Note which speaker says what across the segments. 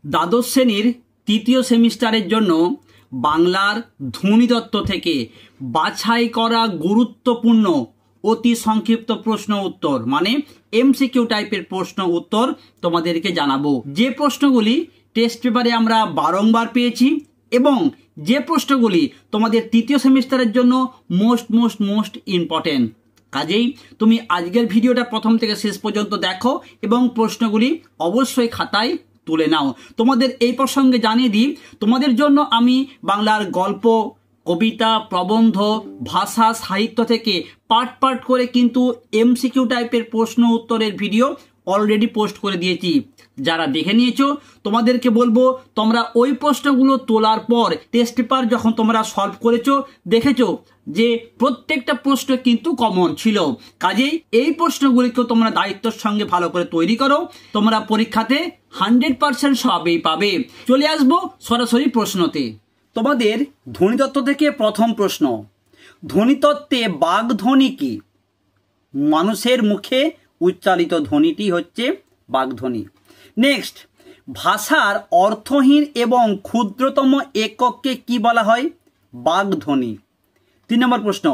Speaker 1: দ্বাদশ শ্রেণীর তৃতীয় সেমিস্টারের জন্য বাংলার ধ্বনিতত্ত্ব থেকে বাছাই করা গুরুত্বপূর্ণ অতি সংক্ষিপ্ত প্রশ্ন উত্তর মানে এমসিকিউ টাইপের প্রশ্ন উত্তর তোমাদেরকে জানাবো। যে প্রশ্নগুলি টেস্ট পেপারে আমরা বারংবার পেয়েছি এবং যে প্রশ্নগুলি তোমাদের তৃতীয় সেমিস্টারের জন্য মোস্ট ইম্পর্টেন্ট। কাজেই তুমি আজকের ভিডিওটা প্রথম থেকে শেষ পর্যন্ত দেখো এবং প্রশ্নগুলি অবশ্যই খাতায় তুলে নাও। তোমাদের এই প্রসঙ্গে জানিয়ে দিই, তোমাদের জন্য আমি বাংলার গল্প, কবিতা, প্রবন্ধ, ভাষা, সাহিত্য থেকে পার্ট করে কিন্তু এমসিকিউ টাইপের প্রশ্ন উত্তরের ভিডিও অলরেডি পোস্ট করে দিয়েছি। যারা দেখে নিয়েছো তোমাদেরকে বলবো, তোমরা ওই প্রশ্নগুলো তোলার পর টেস্ট পেপার যখন তোমরা সলভ করেছো দেখেছো যে প্রত্যেকটা প্রশ্ন কিন্তু কমন ছিল। কাজেই এই প্রশ্নগুলিকে তোমরা দায়িত্বের সঙ্গে ভালো করে তৈরি করো, তোমরা পরীক্ষাতে 100% সবই পাবে। চলে আসবো সরাসরি প্রশ্নতে। তোমাদের ধ্বনিতত্ত্ব থেকে প্রথম প্রশ্ন, ধ্বনিতত্ত্বে বাগধ্বনি কি? মানুষের মুখে উচ্চারিত ধ্বনিটি হচ্ছে বাগধ্বনি। নেক্সট, ভাষার অর্থহীন এবং ক্ষুদ্রতম এককে কি বলা হয়? বাগধ্বনি। 3 নম্বর প্রশ্ন,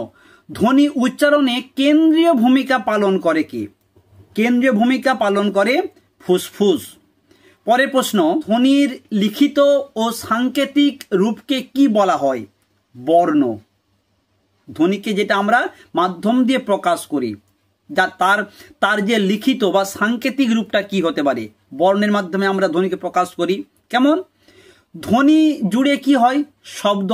Speaker 1: ধ্বনি উচ্চারণে কেন্দ্রীয় ভূমিকা পালন করে কি? কেন্দ্রীয় ভূমিকা পালন করে ফুসফুস। পরের প্রশ্ন, ধ্বনির লিখিত ও সাংকেতিক রূপকে কি বলা হয়? বর্ণ। ধ্বনিকে যেটা আমরা মাধ্যম দিয়ে প্রকাশ করি, যা তার যে লিখিত বা সাংকেতিক রূপটা কি হতে পারে? বর্ণের মাধ্যমে আমরা ধ্বনিকে প্রকাশ করি। কেমন? ধ্বনি জুড়ে কি হয়? শব্দ।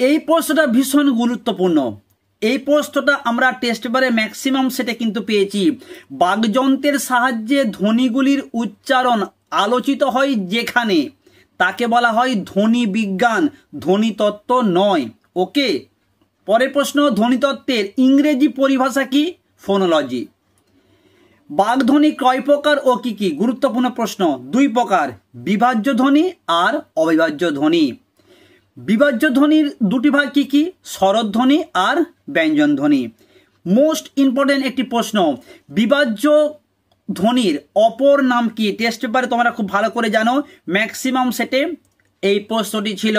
Speaker 1: এই প্রশ্নটা ভীষণ গুরুত্বপূর্ণ। এই প্রশ্নটা আমরা টেস্ট পেপারে ম্যাক্সিমাম সেটে কিন্তু পেয়েছি। বাগযন্ত্রের সাহায্যে ধ্বনিগুলির উচ্চারণ আলোচিত হয় যেখানে, তাকে বলা হয় ধ্বনি বিজ্ঞান, ধ্বনিতত্ত্ব নয়। ওকে। পরের প্রশ্ন, ধ্বনিতত্ত্বের ইংরেজি পরিভাষা কি? ফোনোলজি। বাগধ্বনি কয় প্রকার ও কি কি? গুরুত্বপূর্ণ প্রশ্ন। 2 প্রকার, বিভাজ্য ধ্বনি আর অবিভাজ্য ধ্বনি। বিভাজ্য ধ্বনির 2টি ভাগ কি কি? স্বরধ্বনি আর ব্যঞ্জন ধ্বনি। মোস্ট ইম্পর্টেন্ট একটি প্রশ্ন, বিভাজ্য ধ্বনির অপর নাম কি? টেস্ট পেপারে তোমরা খুব ভালো করে জানো, ম্যাক্সিমাম সেটে এই প্রশ্নটি ছিল।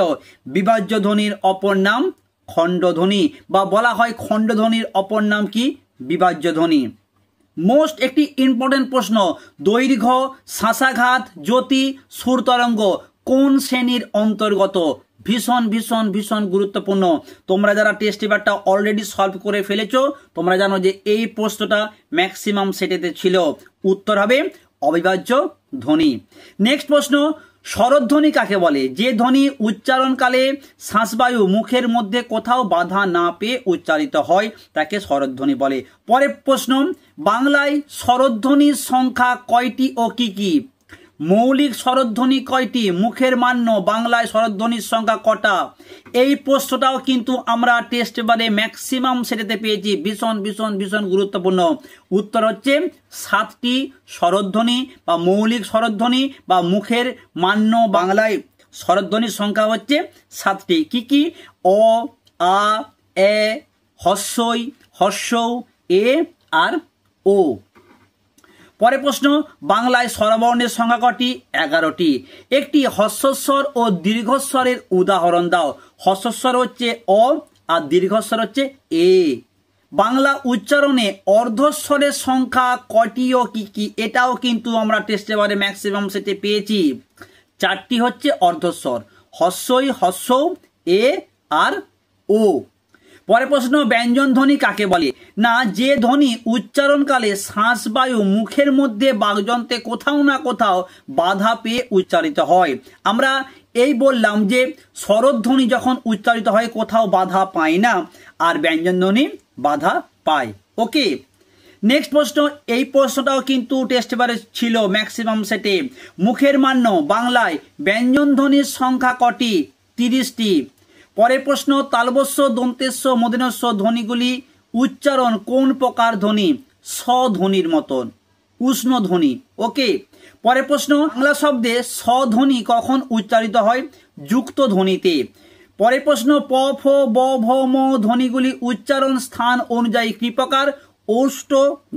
Speaker 1: বিভাজ্য ধ্বনির অপর নাম খণ্ডধ্বনি, বা বলা হয় খণ্ডধ্বনির অপর নাম কি? বিভাজ্য ধ্বনি। মোস্ট একটি ইম্পর্টেন্ট প্রশ্ন, দৈর্ঘ্য, শ্বাসাঘাত, জ্যোতি, সুর তরঙ্গ কোন শ্রেণীর অন্তর্গত? ভীষণ গুরুত্বপূর্ণ। তোমরা যারা টেস্ট পেপারটা অলরেডি সলভ করে ফেলেছো তোমরা জানো যে এই প্রশ্নটা ম্যাক্সিমাম সেটেতে ছিল। উত্তর হবে অবিভাজ্য ধ্বনি। নেক্সট প্রশ্ন, স্বরধ্বনি কাকে বলে? যে ধ্বনি উচ্চারণকালে শ্বাসবায়ু মুখের মধ্যে কোথাও বাধা না পেয়ে উচ্চারিত হয় তাকে স্বরধ্বনি বলে। পরের প্রশ্ন, বাংলায় স্বরধ্বনির সংখ্যা কয়টি ও কি কি? মৌলিক স্বরধ্বনি কয়টি? মুখের মান্য বাংলায় স্বরধ্বনির সংখ্যা কটা? এই প্রশ্নটাও কিন্তু আমরা টেস্ট পেপারে ম্যাক্সিমাম সেটাতে পেয়েছি। ভীষণ গুরুত্বপূর্ণ। উত্তর হচ্ছে 7টি স্বরধ্বনি বা মৌলিক স্বরধ্বনি বা মুখের মান্য বাংলায় স্বরধ্বনির সংখ্যা হচ্ছে 7টি। কি কি? অ, আ, এ, হস্যই, হস্যৌ, এ আর ও। পরের প্রশ্ন, বাংলায় স্বরবর্ণের সংখ্যা কটি? 11টি। একটি হস্যস্বর ও দীর্ঘস্বরের উদাহরণ দাও। হস্যস্বর হচ্ছে অ আর দীর্ঘস্বর হচ্ছে এ। বাংলা উচ্চারণে অর্ধস্বরের সংখ্যা কটি ও কি কি? এটাও কিন্তু আমরা টেস্ট পেপারে ম্যাক্সিমাম সেটে পেয়েছি। 4টি হচ্ছে অর্ধস্বর, হস্যই, হস্যৌ, এ আর ও। পরের প্রশ্ন, ব্যঞ্জন ধ্বনি কাকে বলে? না যে ধ্বনি উচ্চারণকালে শ্বাসবায়ু মুখের মধ্যে বাগযন্ত্রে কোথাও না কোথাও বাধা পেয়ে উচ্চারিত হয়। আমরা এই বললাম যে স্বরধ্বনি যখন উচ্চারিত হয় কোথাও বাধা পায় না, আর ব্যঞ্জন ধ্বনি বাধা পায়। ওকে। নেক্সট প্রশ্ন, এই প্রশ্নটাও কিন্তু টেস্ট পেপারে ছিল ম্যাক্সিমাম সেটে। মুখের মান্য বাংলায় ব্যঞ্জন ধ্বনির সংখ্যা কটি? 30টি। পরের প্রশ্ন, তালবস্য, দন্তেস্য, মূর্ধন্যস্য ধ্বনিগুলি উচ্চারণ কোন প্রকার ধ্বনি? স্বধ্বনির মতন, উষ্ণ ধ্বনি। ওকে। পরের প্রশ্ন, বাংলা শব্দে স্বধ্বনি কখন উচ্চারিত হয়? যুক্ত ধ্বনিতে। পরের প্রশ্ন, প, ফ, ব, ভ, ম ধ্বনিগুলি উচ্চারণ স্থান অনুযায়ী কি প্রকার? ওষ্ঠ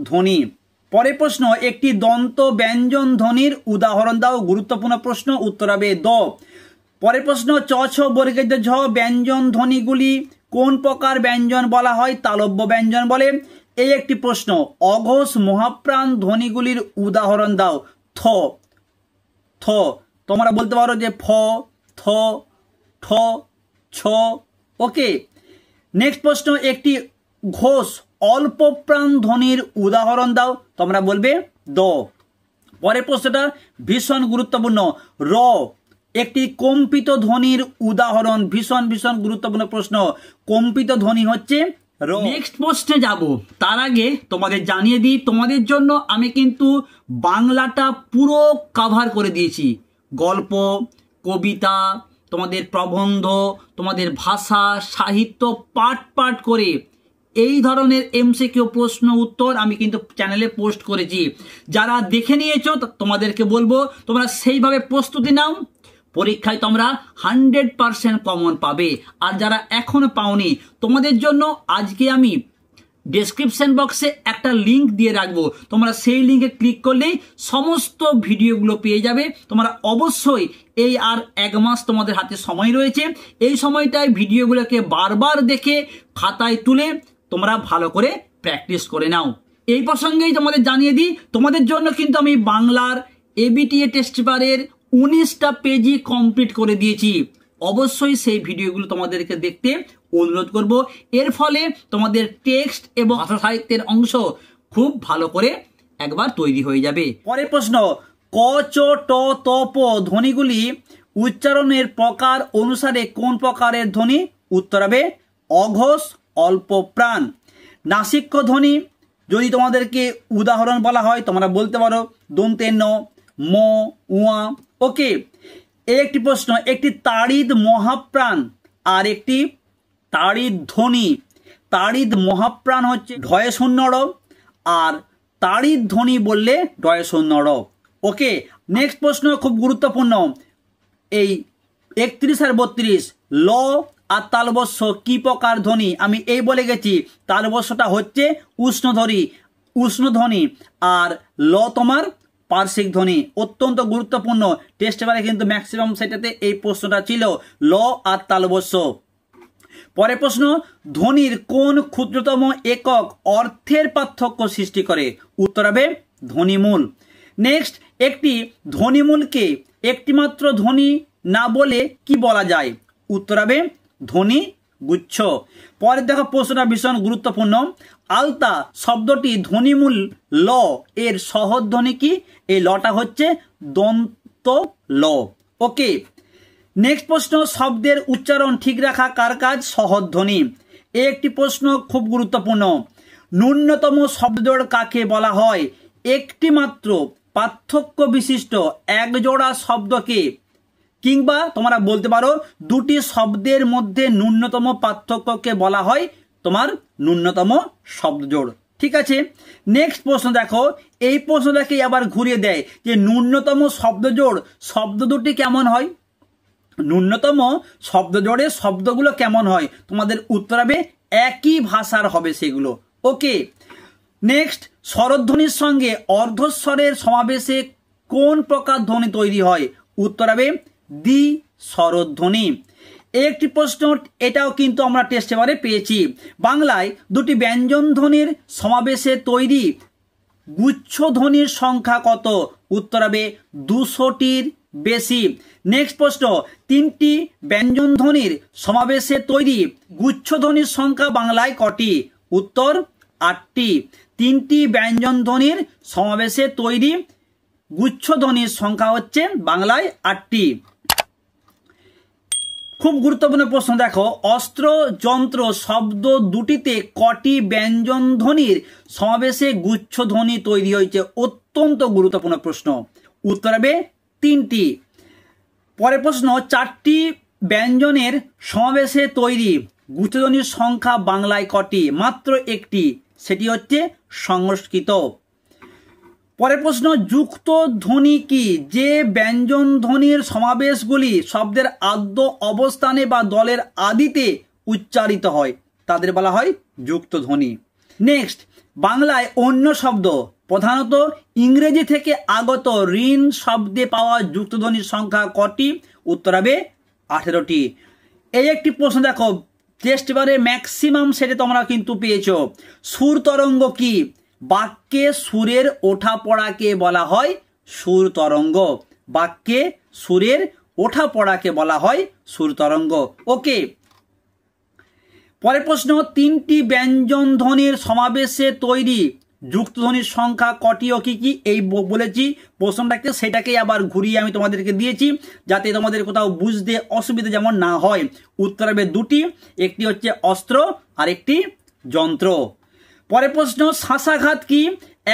Speaker 1: ধ্বনি। পরের প্রশ্ন, একটি দন্ত ব্যঞ্জন ধ্বনির উদাহরণ দাও। গুরুত্বপূর্ণ প্রশ্ন, উত্তর হবে দ। পরের প্রশ্ন, চ ছ বর্গের ঝ ব্যঞ্জন ধ্বনিগুলি কোন প্রকার ব্যঞ্জন বলা হয়? তালব্য ব্যঞ্জন বলে। এই একটি প্রশ্ন, অঘোষ মহাপ্রাণ ধ্বনিগুলির উদাহরণ দাও। থ থ, তোমরা বলতে পারো যে ফ, থ, ঠ, ছ। ওকে, নেক্সট প্রশ্ন, একটি ঘোষ অল্প প্রাণ ধ্বনির উদাহরণ দাও। তোমরা বলবে দ। পরের প্রশ্নটা ভীষণ গুরুত্বপূর্ণ, র একটি কম্পিত ধ্বনির উদাহরণ। ভীষণ ভীষণ গুরুত্বপূর্ণ প্রশ্ন, কম্পিত ধ্বনি হচ্ছে র। নেক্সট প্রশ্নে যাব, তার আগে তোমাদের জানিয়ে দিই, তোমাদের জন্য আমি কিন্তু বাংলাটা পুরো কভার করে দিয়েছি। গল্প, কবিতা, তোমাদের প্রবন্ধ, তোমাদের ভাষা, সাহিত্য পাঠ পাঠ করে এই ধরনের এমসিকিউ প্রশ্ন উত্তর আমি কিন্তু চ্যানেলে পোস্ট করেছি। যারা দেখে নিয়েছো তোমাদেরকে বলবো তোমরা সেইভাবে প্রস্তুতি নাও, পরীক্ষায় তোমরা 100% কমন পাবে। আর যারা এখনো পাওনি, তোমাদের জন্য আজকে আমি ডেসক্রিপশন বক্সে একটা লিঙ্ক দিয়ে রাখবো, তোমরা সেই লিঙ্কে ক্লিক করলেই সমস্ত ভিডিওগুলো পেয়ে যাবে। তোমরা অবশ্যই এই আর 1 মাস তোমাদের হাতে সময় রয়েছে, এই সময়টায় ভিডিওগুলোকে বারবার দেখে খাতায় তুলে তোমরা ভালো করে প্র্যাকটিস করে নাও। এই প্রসঙ্গেই তোমাদের জানিয়ে দিই, তোমাদের জন্য কিন্তু আমি বাংলার এবিটিএ টেস্ট পেপারের 19টা পেজই কমপ্লিট করে দিয়েছি। অবশ্যই সেই ভিডিওগুলো তোমাদেরকে দেখতে অনুরোধ করব। এর ফলে তোমাদের টেক্সট এবং ভাষা সাহিত্যের অংশ খুব ভালো করে একবার তৈরি হয়ে যাবে। পরের প্রশ্ন, ক চ ট ত প ধ্বনিগুলি উচ্চারণের প্রকার অনুসারে কোন প্রকারের ধ্বনি? উত্তর হবে অঘোষ অল্প প্রাণ। নাসিক্য ধ্বনি যদি তোমাদেরকে উদাহরণ বলা হয়, তোমরা বলতে পারো দন্তে ন, ম, উয়া। ওকে, এই একটি প্রশ্ন, একটি তাড়িৎ মহাপ্রাণ আর একটি তাড়িৎ ধ্বনি। তাড়িৎ মহাপ্রাণ হচ্ছে ঢয়ে শূন্য র, আর তাড়িৎ ধ্বনি বললে ঢয়ে শূন্য র। ওকে, নেক্সট প্রশ্ন খুব গুরুত্বপূর্ণ, এই 31 আর 32 ল আর তালবস্য কি প্রকার ধ্বনি? আমি এই বলে গেছি, তালবস্যটা হচ্ছে উষ্ণধ্বনি আর ল তোমার পার্শ্বিক ধ্বনি। অত্যন্ত গুরুত্বপূর্ণ, টেস্ট পেপারে কিন্তু ম্যাক্সিমাম সেটাতে এই প্রশ্নটা ছিল, ল আর তালবস্য। পরের প্রশ্ন, ধ্বনির কোন ক্ষুদ্রতম একক অর্থের পার্থক্য সৃষ্টি করে? উত্তর হবে ধ্বনিমূল। নেক্সট, একটি ধ্বনিমূলকে একটিমাত্র ধ্বনি না বলে কি বলা যায়? উত্তর হবে ধ্বনি গুচ্ছ। পরের দেখো প্রশ্নটা ভীষণ গুরুত্বপূর্ণ, আলতা শব্দটি ধ্বনিমূল ল এর সহধ্বনি কি? এই লটা হচ্ছে দন্ত ল। ওকে, নেক্সট প্রশ্ন, শব্দের উচ্চারণ ঠিক রাখা কার কাজ? সহধ্বনি। এই একটি প্রশ্ন খুব গুরুত্বপূর্ণ, ন্যূনতম শব্দজোড় কাকে বলা হয়? একটি মাত্র পার্থক্য বিশিষ্ট এক জোড়া শব্দকে, কিংবা তোমরা বলতে পারো দুটি শব্দের মধ্যে ন্যূনতম পার্থক্যকে বলা হয় তোমার ন্যূনতম শব্দজোড়। ঠিক আছে, নেক্সট প্রশ্ন দেখো, এই প্রশ্নটাকে আবার ঘুরিয়ে দেয় যে ন্যূনতম শব্দজোড় শব্দ দুটি কেমন হয়? ন্যূনতম শব্দজোড়ে শব্দগুলো কেমন হয়? তোমাদের উত্তর হবে একই ভাষার হবে সেগুলো। ওকে, নেক্সট, স্বরধ্বনির সঙ্গে অর্ধস্বরের সমাবেশে কোন প্রকার ধ্বনি তৈরি হয়? উত্তর হবে দ্বি স্বরধ্বনি। একটি প্রশ্ন, এটাও কিন্তু আমরা টেস্ট পেপারে পেয়েছি, বাংলায় দুটি ব্যঞ্জন ধ্বনির সমাবেশে তৈরি গুচ্ছ ধ্বনির সংখ্যা কত? উত্তর হবে 200টির বেশি। নেক্সট প্রশ্ন, 3টি ব্যঞ্জন ধ্বনির সমাবেশে তৈরি গুচ্ছ ধ্বনির সংখ্যা বাংলায় কটি? উত্তর 8টি। 3টি ব্যঞ্জন ধ্বনির সমাবেশে তৈরি গুচ্ছ ধ্বনির সংখ্যা হচ্ছে বাংলায় 8টি। খুব গুরুত্বপূর্ণ প্রশ্ন দেখো, অস্ত্র যন্ত্র শব্দ দুটিতে কটি ব্যঞ্জন ধ্বনির সমাবেশে গুচ্ছ ধ্বনি তৈরি হয়েছে? অত্যন্ত গুরুত্বপূর্ণ প্রশ্ন, উত্তর হবে 3টি। পরের প্রশ্ন, 4টি ব্যঞ্জনের সমাবেশে তৈরি গুচ্ছধ্বনির সংখ্যা বাংলায় কটি? মাত্র 1টি, সেটি হচ্ছে সংস্কৃত। পরের প্রশ্ন, যুক্ত ধ্বনি কি? যে ব্যঞ্জন ধ্বনির সমাবেশগুলি শব্দের আদ্য অবস্থানে বা দলের আদিতে উচ্চারিত হয় তাদের বলা হয় যুক্ত ধ্বনি। নেক্সট, বাংলায় অন্য শব্দ প্রধানত ইংরেজি থেকে আগত ঋণ শব্দে পাওয়া যুক্তধ্বনির সংখ্যা কটি? উত্তর হবে 18টি। এই একটি প্রশ্ন দেখো, টেস্ট পেপারে ম্যাক্সিমাম সেটে তোমরা কিন্তু পেয়েছো। সুর তরঙ্গ কি? বাক্যে সুরের ওঠা পড়াকে বলা হয় সুর তরঙ্গ। বাক্যে সুরের ওঠা পড়াকে বলা হয় সুর তরঙ্গ। ওকে, পরের প্রশ্ন, 3টি ব্যঞ্জন ধ্বনির সমাবেশে তৈরি যুক্তধ্বনির সংখ্যা কটি ও কি কি? এই বলেছি প্রশ্নটাকে, সেটাকেই আবার ঘুরিয়ে আমি তোমাদেরকে দিয়েছি যাতে তোমাদের কোথাও বুঝতে অসুবিধা যেমন না হয়। উত্তর হবে 2টি, একটি হচ্ছে অস্ত্র আর একটি যন্ত্র। পরের প্রশ্ন, শাঁসাঘাত কি?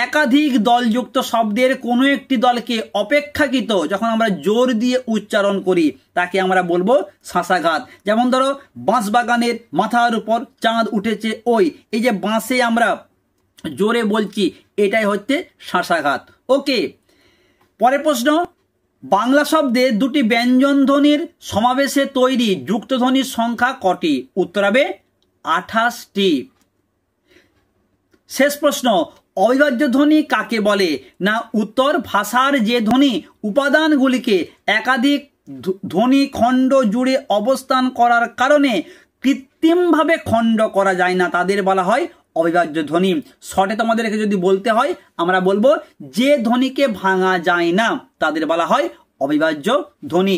Speaker 1: একাধিক দলযুক্ত শব্দের কোনো একটি দলকে অপেক্ষাকৃত যখন আমরা জোর দিয়ে উচ্চারণ করি তাকে আমরা বলবো শাঁসাঘাত। যেমন ধরো, বাঁশবাগানের মাথার উপর চাঁদ উঠেছে ওই, এই যে বাঁশে আমরা জোরে বলছি এটাই হচ্ছে শাঁসাঘাত। ওকে, পরের প্রশ্ন, বাংলা শব্দে 2টি ব্যঞ্জন ধ্বনির সমাবেশে তৈরি যুক্তধ্বনির সংখ্যা কটি? উত্তর হবে 28টি। শেষ প্রশ্ন, অবিভাজ্য ধ্বনি কাকে বলে? না, উত্তর ভাষার যে ধ্বনি উপাদানগুলিকে একাধিক ধ্বনি খণ্ড জুড়ে অবস্থান করার কারণে কৃত্রিমভাবে খণ্ড করা যায় না তাদের বলা হয় অবিভাজ্য ধ্বনি। শর্টে তোমাদেরকে যদি বলতে হয় আমরা বলবো যে ধ্বনিকে ভাঙা যায় না তাদের বলা হয় অবিভাজ্য ধ্বনি।